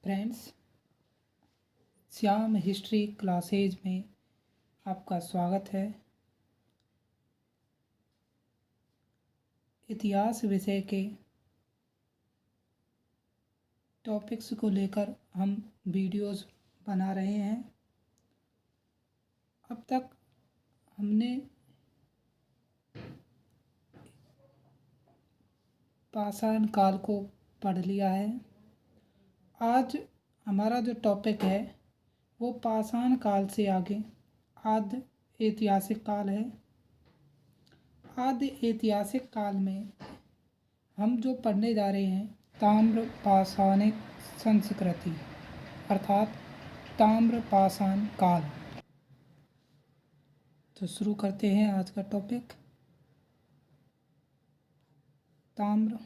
Friends, Shyam history classes में आपका स्वागत है। इतिहास विषय के टॉपिक्स को लेकर हम वीडियोस बना रहे हैं। अब तक हमने पाषाण काल को पढ़ लिया है। आज हमारा जो टॉपिक है वो पाषाण काल से आगे आद्य ऐतिहासिक काल है। आद्य ऐतिहासिक काल में हम जो पढ़ने जा रहे हैं ताम्र पाषाणिक संस्कृति अर्थात ताम्र पाषाण काल। तो शुरू करते हैं आज का टॉपिक। ताम्र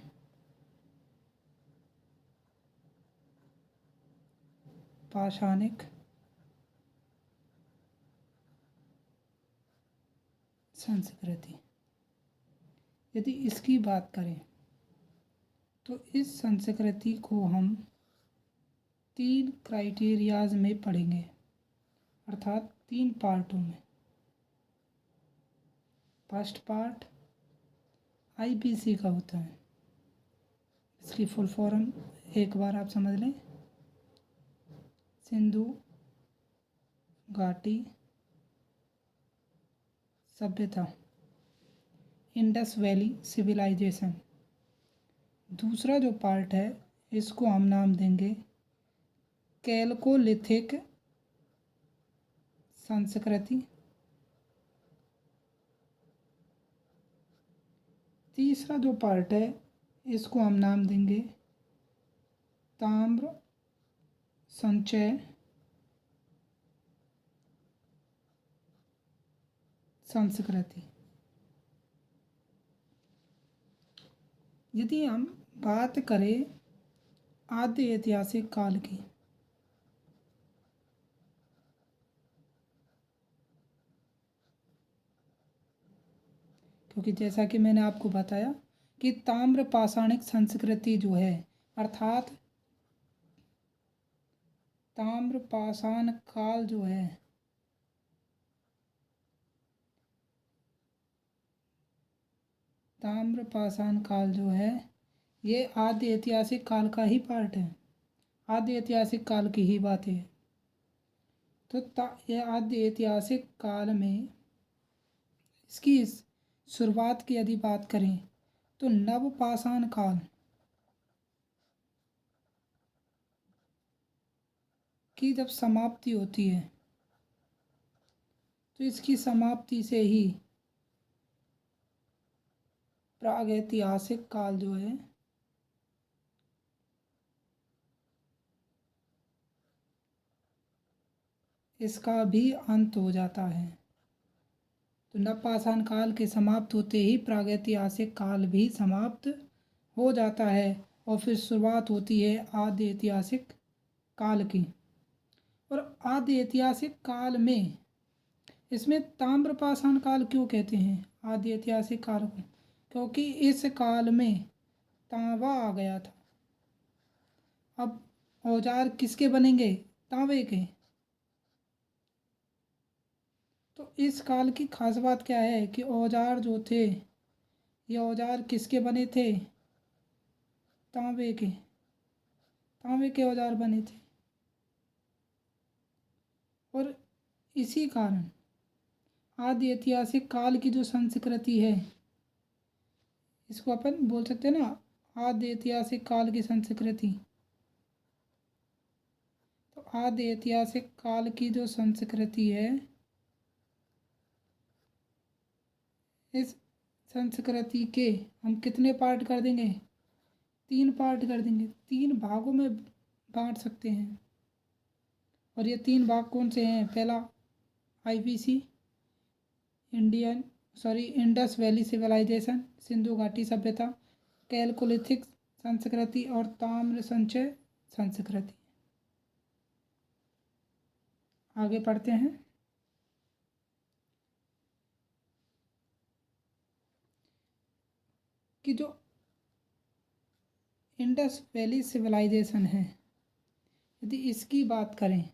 पाषाणिक संस्कृति। यदि इसकी बात करें तो इस संस्कृति को हम 3 क्राइटेरियाज में पढ़ेंगे, अर्थात 3 पार्टों में। फर्स्ट पार्ट आईपीसी का होता है। इसकी फुल फॉर्म एक बार आप समझ लें, सिंधु घाटी सभ्यता, इंडस वैली सिविलाइजेशन। दूसरा जो पार्ट है इसको हम नाम देंगे कैल्कोलिथिक संस्कृति। तीसरा जो पार्ट है इसको हम नाम देंगे ताम्र संचय संस्कृति। यदि हम बात करें आद्य ऐतिहासिक काल की, क्योंकि जैसा कि मैंने आपको बताया कि ताम्र पाषाणिक संस्कृति जो है अर्थात ताम्र पाषाण काल जो है ताम्र पाषाण काल जो है ये आद्य ऐतिहासिक काल का ही पार्ट है। आद्य ऐतिहासिक काल की ही बात है। तो यह आद्य ऐतिहासिक काल में इसकी शुरुआत की यदि बात करें तो नवपाषाण काल की जब समाप्ति होती है तो इसकी समाप्ति से ही प्रागैतिहासिक काल जो है इसका भी अंत हो जाता है। तो नवपाषाण काल के समाप्त होते ही प्रागैतिहासिक काल भी समाप्त हो जाता है और फिर शुरुआत होती है आद्य ऐतिहासिक काल की। और आद्य ऐतिहासिक काल में इसमें ताम्रपाषाण काल क्यों कहते हैं आद्य ऐतिहासिक काल को? क्योंकि इस काल में तांबा आ गया था। अब औजार किसके बनेंगे? तांबे के। तो इस काल की खास बात क्या है कि औजार जो थे ये औजार किसके बने थे? तांबे के। तांबे के औजार बने थे। और इसी कारण आदि ऐतिहासिक काल की जो संस्कृति है इसको अपन बोल सकते हैं ना आदि ऐतिहासिक काल की संस्कृति। तो आदि ऐतिहासिक काल की जो संस्कृति है इस संस्कृति के हम कितने पार्ट कर देंगे? 3 पार्ट कर देंगे। 3 भागों में बांट सकते हैं। और ये 3 भाग कौन से हैं? पहला IPC Indus Valley civilization, Sindhu घाटी सभ्यता, कैल्कोलिथिक संस्कृति और ताम्र संचय संस्कृति। आगे पढ़ते हैं। कि जो इंडस वैली सिविलाइजेशन है यदि इसकी बात करें,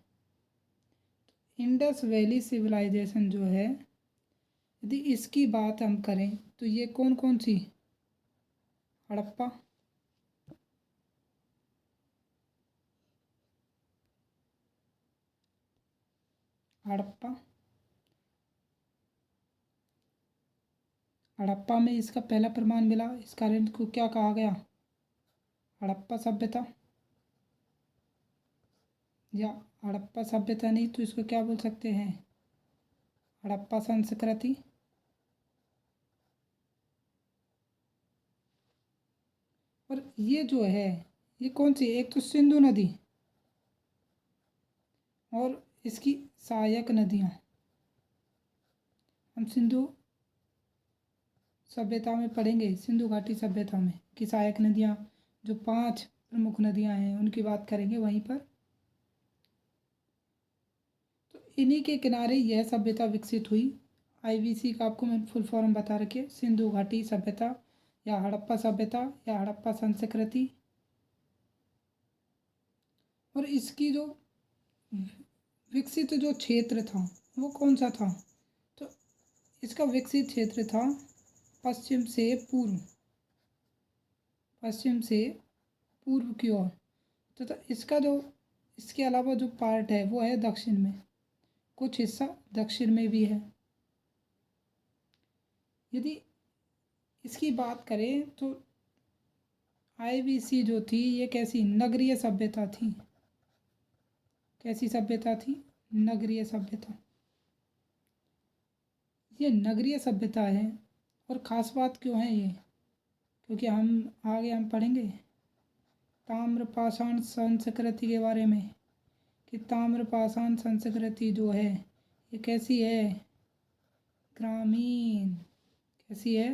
इंडस वैली सिविलाइजेशन जो है, यदि इसकी बात हम करें तो ये कौन कौन सी? हड़प्पा, हड़प्पा, हड़प्पा में इसका पहला प्रमाण मिला। इस कारण को क्या कहा गया? हड़प्पा सभ्यता। या हड़प्पा सभ्यता नहीं तो इसको क्या बोल सकते हैं? हड़प्पा संस्कृति। और ये जो है, ये कौन सी? एक तो सिंधु नदी और इसकी सहायक नदियाँ। हम सिंधु सभ्यता में पढ़ेंगे, सिंधु घाटी सभ्यता में, कि सहायक नदियाँ जो 5 प्रमुख नदियाँ हैं उनकी बात करेंगे वहीं पर। तो इन्हीं के किनारे यह सभ्यता विकसित हुई। आईवीसी का आपको मैं फुल फॉर्म बता रखे, सिंधु घाटी सभ्यता या हड़प्पा सभ्यता या हड़प्पा संस्कृति। और इसकी जो विकसित जो क्षेत्र था वो कौन सा था? तो इसका विकसित क्षेत्र था पश्चिम से पूर्व, पश्चिम से पूर्व की ओर। तो इसका जो, इसके अलावा जो पार्ट है वो है दक्षिण में, कुछ हिस्सा दक्षिण में भी है। यदि इसकी बात करें तो आईवीसी जो थी ये कैसी? नगरीय सभ्यता थी। कैसी सभ्यता थी? नगरीय सभ्यता। ये नगरीय सभ्यता है। और ख़ास बात क्यों है ये? क्योंकि हम पढ़ेंगे ताम्रपाषाण संस्कृति के बारे में, कि ताम्रपाषाण संस्कृति जो है ये कैसी है? ग्रामीण। कैसी है?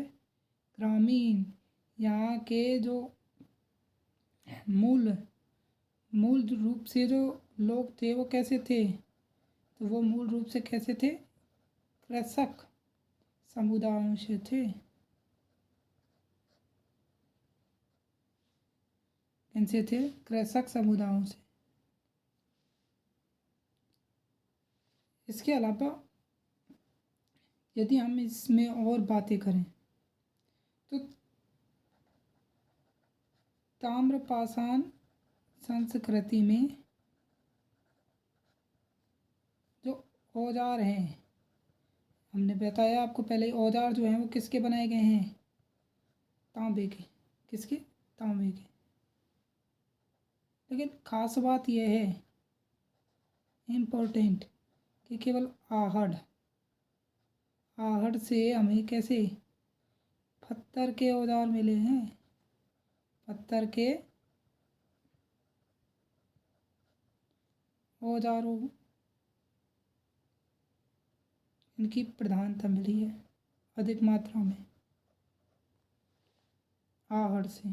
ग्रामीण। यहाँ के जो मूल मूल रूप से जो लोग थे वो कैसे थे? तो वो मूल रूप से कैसे थे? कृषक समुदायों से थे। इनसे थे? कृषक समुदायों से। इसके अलावा यदि हम इसमें और बातें करें तो ताम्रपाषाण संस्कृति में जो औजार हैं, हमने बताया आपको पहले, औजार जो हैं वो किसके बनाए गए हैं? तांबे के। किसके? तांबे के। लेकिन ख़ास बात यह है, इम्पोर्टेंट, कि केवल आहड़ आहड़ से हमें कैसे पत्थर के औजार मिले हैं। पत्थर के औजारों इनकी प्रधानता मिली है अधिक मात्रा में आहड़ से।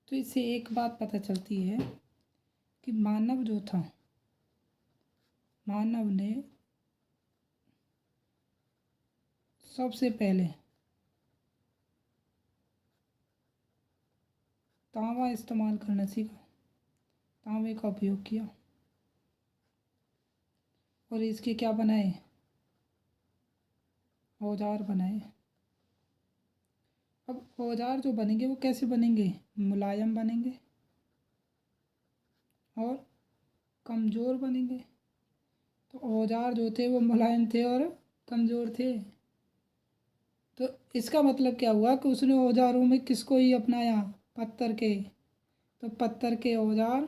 तो इससे एक बात पता चलती है कि मानव जो था, मानव ने सबसे पहले तांबा इस्तेमाल करना सीखा, तांबे का उपयोग किया और इसके क्या बनाए? औजार बनाए। अब औजार जो बनेंगे वो कैसे बनेंगे? मुलायम बनेंगे और कमज़ोर बनेंगे। तो औजार जो थे वो मुलायम थे और कमज़ोर थे। तो इसका मतलब क्या हुआ कि उसने औजारों में किसको ही अपनाया? पत्थर के। तो पत्थर के औजार,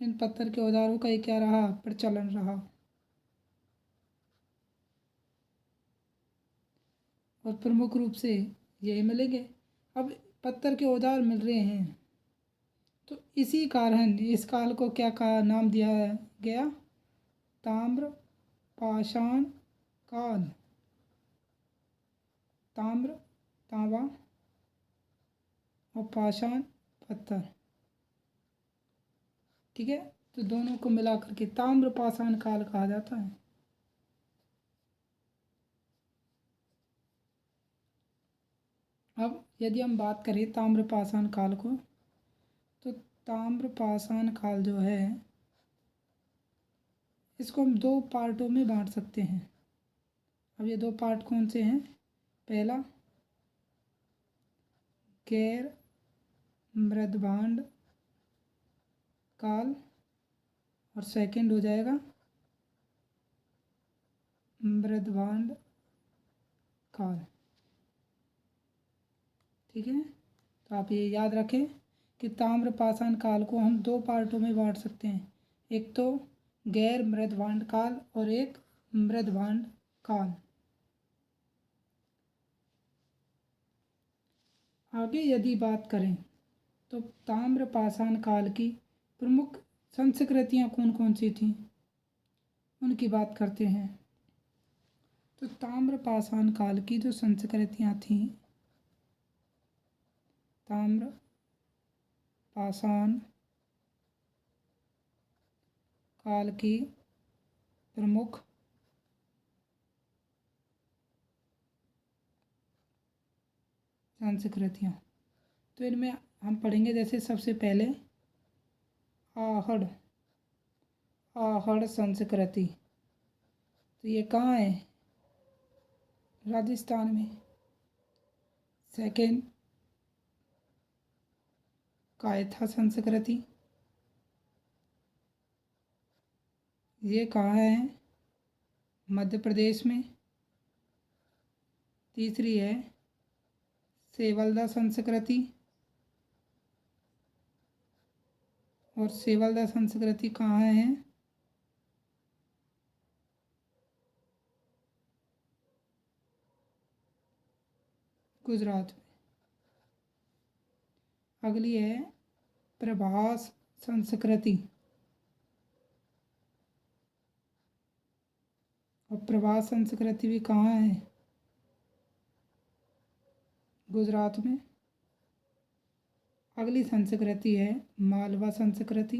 इन पत्थर के औजारों का ही क्या रहा? प्रचलन रहा। और प्रमुख रूप से यही मिलेंगे। अब पत्थर के औजार मिल रहे हैं तो इसी कारण इस काल को क्या का नाम दिया गया? ताम्र पाषाण काल। ताम्र तांबा और पाषाण पत्थर। ठीक है, तो दोनों को मिलाकर के ताम्र पाषाण काल कहा जाता है। अब यदि हम बात करें ताम्रपाषाण काल को, तो ताम्रपाषाण काल जो है इसको हम दो पार्टों में बांट सकते हैं। अब ये दो पार्ट कौन से हैं? पहला गैर मृदभांड काल और सेकंड हो जाएगा मृदभांड काल। ठीक है, तो आप ये याद रखें कि ताम्रपाषाण काल को हम दो पार्टों में बांट सकते हैं, एक तो गैर मृदभांड काल और एक मृदभांड काल। आगे यदि बात करें तो ताम्रपाषाण काल की प्रमुख संस्कृतियाँ कौन कौन सी थीं, उनकी बात करते हैं। तो ताम्रपाषाण काल की जो संस्कृतियाँ थीं, ताम्रपाषाण काल की प्रमुख संस्कृतियाँ, तो इनमें हम पढ़ेंगे जैसे सबसे पहले आहड़ आहड़ संस्कृति। तो ये कहाँ है? राजस्थान में। सेकेंड कायथा संस्कृति, ये कहाँ है? मध्य प्रदेश में। तीसरी है सेवल्दा संस्कृति, और सेवल्दा संस्कृति कहाँ है? गुजरात में। अगली है प्रभास संस्कृति, और प्रभास संस्कृति भी कहाँ है? गुजरात में। अगली संस्कृति है मालवा संस्कृति,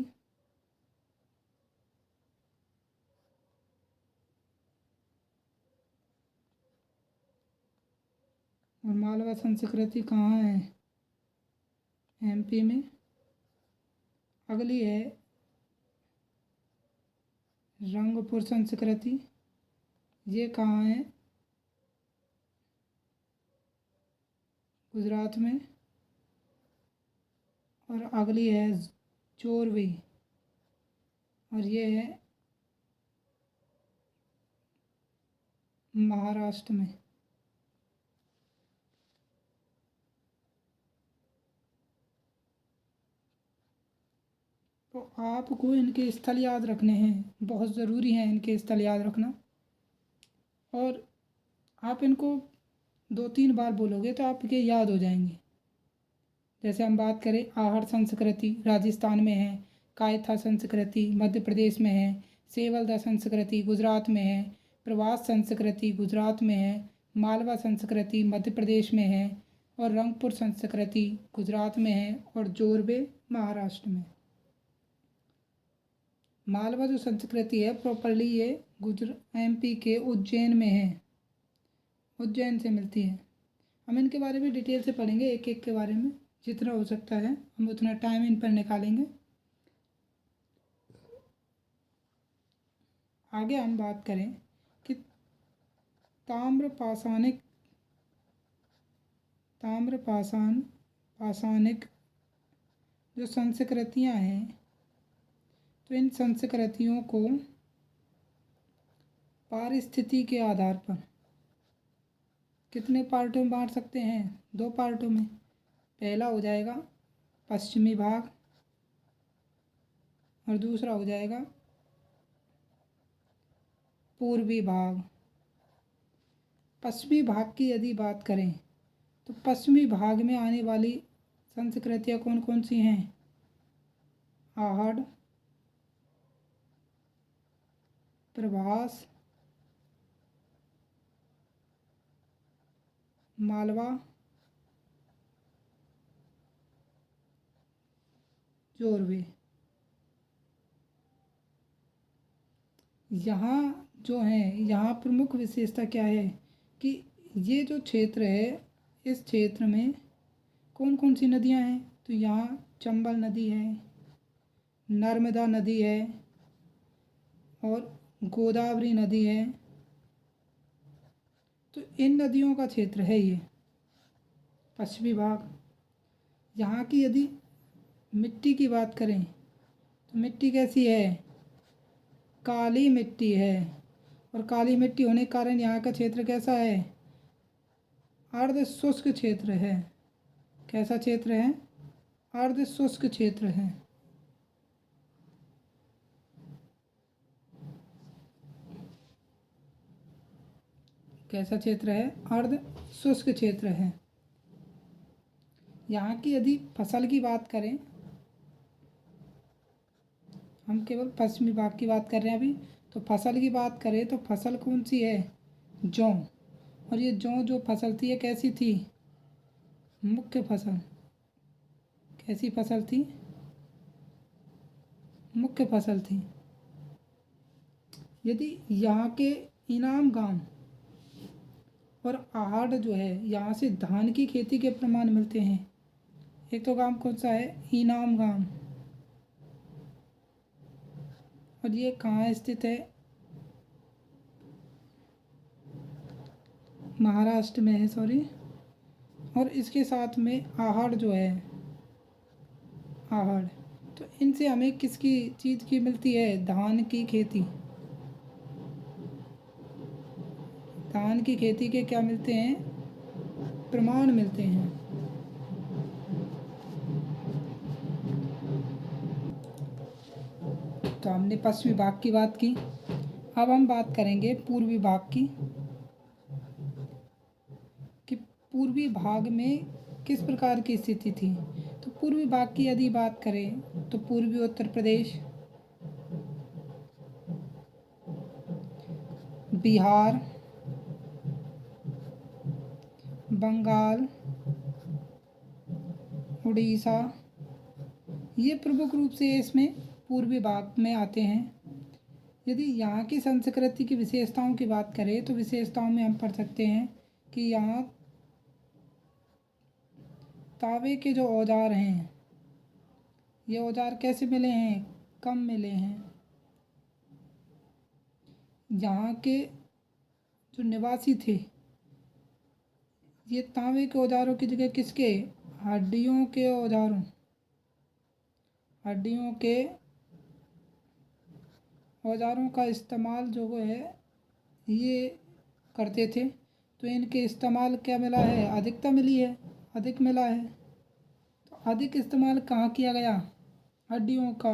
और मालवा संस्कृति कहाँ है? एमपी में। अगली है रंगपुर संस्कृति, ये कहाँ है? गुजरात में। और अगली है जोरवी, और ये है महाराष्ट्र में। तो आपको इनके स्थल याद रखने हैं, बहुत ज़रूरी हैं इनके स्थल याद रखना, और आप इनको 2-3 बार बोलोगे तो आपके याद हो जाएंगे। जैसे हम बात करें आहड़ संस्कृति राजस्थान में है, कायथा संस्कृति मध्य प्रदेश में है, सेवल्दा संस्कृति गुजरात में है, प्रवास संस्कृति गुजरात में है, मालवा संस्कृति मध्य प्रदेश में है, और रंगपुर संस्कृति गुजरात में है, और जोरबे महाराष्ट्र में। मालवा जो संस्कृति है प्रॉपरली ये एमपी के उज्जैन में है, उज्जैन से मिलती है। हम इनके बारे में डिटेल से पढ़ेंगे, एक एक के बारे में जितना हो सकता है हम उतना टाइम इन पर निकालेंगे। आगे हम बात करें कि पाषाणिक जो संस्कृतियां हैं, तो इन संस्कृतियों को पारिस्थिति के आधार पर कितने पार्टों में बांट सकते हैं? 2 पार्टों में। पहला हो जाएगा पश्चिमी भाग, और दूसरा हो जाएगा पूर्वी भाग। पश्चिमी भाग की यदि बात करें तो पश्चिमी भाग में आने वाली संस्कृतियाँ कौन कौन सी हैं? आहड़, प्रभास, मालवा, जोरवे। यहाँ जो है, यहाँ प्रमुख विशेषता क्या है कि ये जो क्षेत्र है इस क्षेत्र में कौन कौन सी नदियाँ हैं? तो यहाँ चंबल नदी है, नर्मदा नदी है और गोदावरी नदी है। तो इन नदियों का क्षेत्र है ये पश्चिमी भाग। यहाँ की यदि मिट्टी की बात करें तो मिट्टी कैसी है? काली मिट्टी है। और काली मिट्टी होने के कारण यहाँ का क्षेत्र कैसा है? अर्ध शुष्क क्षेत्र है। कैसा क्षेत्र है? अर्ध शुष्क क्षेत्र है। कैसा क्षेत्र है? अर्ध शुष्क क्षेत्र है। यहाँ की यदि फसल की बात करें, हम केवल पश्चिमी भाग की बात कर रहे हैं अभी, तो फसल की बात करें तो फसल कौन सी है? जौ। और ये जौ जो फसल थी ये कैसी थी? मुख्य फसल। कैसी फसल थी? मुख्य फसल थी। यदि यहाँ के इनाम गांव और आहड़ जो है यहाँ से धान की खेती के प्रमाण मिलते हैं। एक तो गांव कौन सा है? इनाम गांव। और ये कहाँ स्थित है? महाराष्ट्र में है, सॉरी। और इसके साथ में आहड़ जो है, आहड़, तो इनसे हमें किसकी चीज़ की मिलती है? धान की खेती। धान की खेती के क्या मिलते हैं? प्रमाण मिलते हैं। तो हमने पश्चिमी भाग की बात की। अब हम बात करेंगे पूर्वी भाग की, कि पूर्वी भाग में किस प्रकार की स्थिति थी। तो पूर्वी भाग की यदि बात करें तो पूर्वी उत्तर प्रदेश, बिहार, बंगाल, उड़ीसा, ये प्रमुख रूप से इसमें पूर्वी भाग में आते हैं। यदि यहाँ की संस्कृति की विशेषताओं की बात करें तो विशेषताओं में हम पढ़ सकते हैं कि यहाँ तांबे के जो औजार हैं, ये औजार कैसे मिले हैं? कम मिले हैं। यहाँ के जो निवासी थे ये तांबे के औजारों की जगह किसके? हड्डियों के औजारों, हड्डियों के औजारों का इस्तेमाल जो है ये करते थे। तो इनके इस्तेमाल क्या मिला है? अधिकता मिली है, अधिक मिला है। तो अधिक इस्तेमाल कहाँ किया गया? हड्डियों का,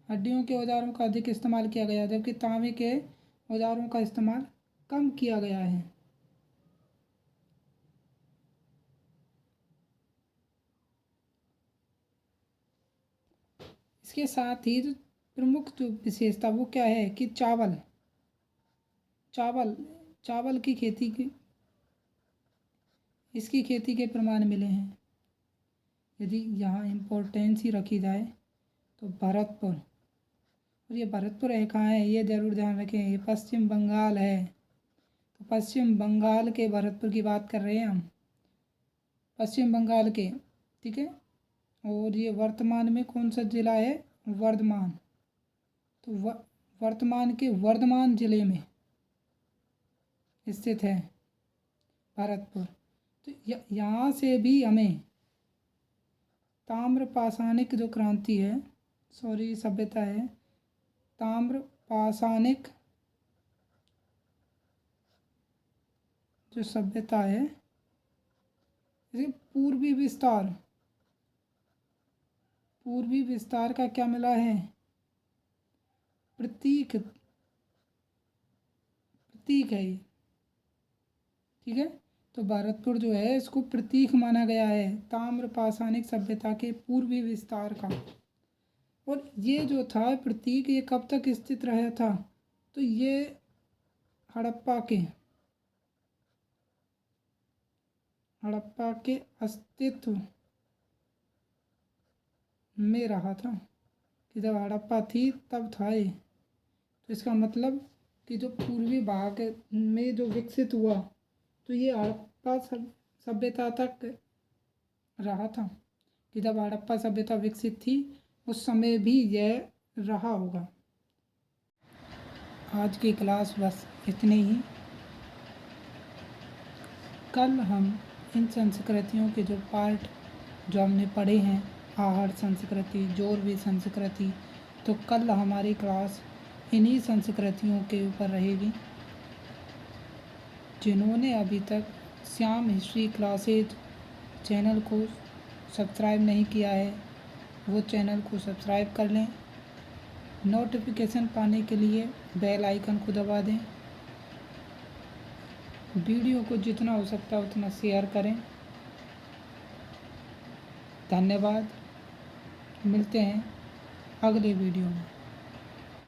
हड्डियों के औजारों का अधिक इस्तेमाल किया गया, जबकि तांबे के औजारों का इस्तेमाल कम किया गया है। इसके साथ ही जो प्रमुख जो विशेषता वो क्या है कि चावल, चावल चावल की खेती की, इसकी खेती के प्रमाण मिले हैं। यदि यहाँ इम्पोर्टेंस ही रखी जाए तो भरतपुर, और ये भरतपुर है कहाँ है? ये ज़रूर ध्यान रखें, ये पश्चिम बंगाल है। तो पश्चिम बंगाल के भरतपुर की बात कर रहे हैं हम, पश्चिम बंगाल के, ठीक है। और ये वर्तमान में कौन सा जिला है? वर्धमान। तो वर्तमान के वर्धमान जिले में स्थित है भरतपुर। तो यहाँ से भी हमें ताम्र पाषाणिक जो क्रांति है, सॉरी सभ्यता है, ताम्र पाषाणिक जो सभ्यता है, इसे पूर्वी विस्तार, पूर्वी विस्तार का क्या मिला है? प्रतीक, प्रतीक है ये, ठीक है। तो भरतपुर जो है इसको प्रतीक माना गया है ताम्र पाषाणिक सभ्यता के पूर्वी विस्तार का। और ये जो था प्रतीक, ये कब तक स्थित रहा था? तो ये हड़प्पा के अस्तित्व में रहा था, कि जब हड़प्पा थी तब था ये। तो इसका मतलब कि जो पूर्वी भाग में जो विकसित हुआ, तो ये हड़प्पा सभ्यता तक रहा था, कि जब हड़प्पा सभ्यता विकसित थी उस समय भी यह रहा होगा। आज की क्लास बस इतनी ही। कल हम इन संस्कृतियों के जो पार्ट जो हमने पढ़े हैं, आहड़ संस्कृति, जोरवी संस्कृति, तो कल हमारी क्लास इन्हीं संस्कृतियों के ऊपर रहेगी। जिन्होंने अभी तक श्याम हिस्ट्री क्लासेज चैनल को सब्सक्राइब नहीं किया है वो चैनल को सब्सक्राइब कर लें। नोटिफिकेशन पाने के लिए बेल आइकन को दबा दें। वीडियो को जितना हो सकता है उतना शेयर करें। धन्यवाद। मिलते हैं अगले वीडियो में।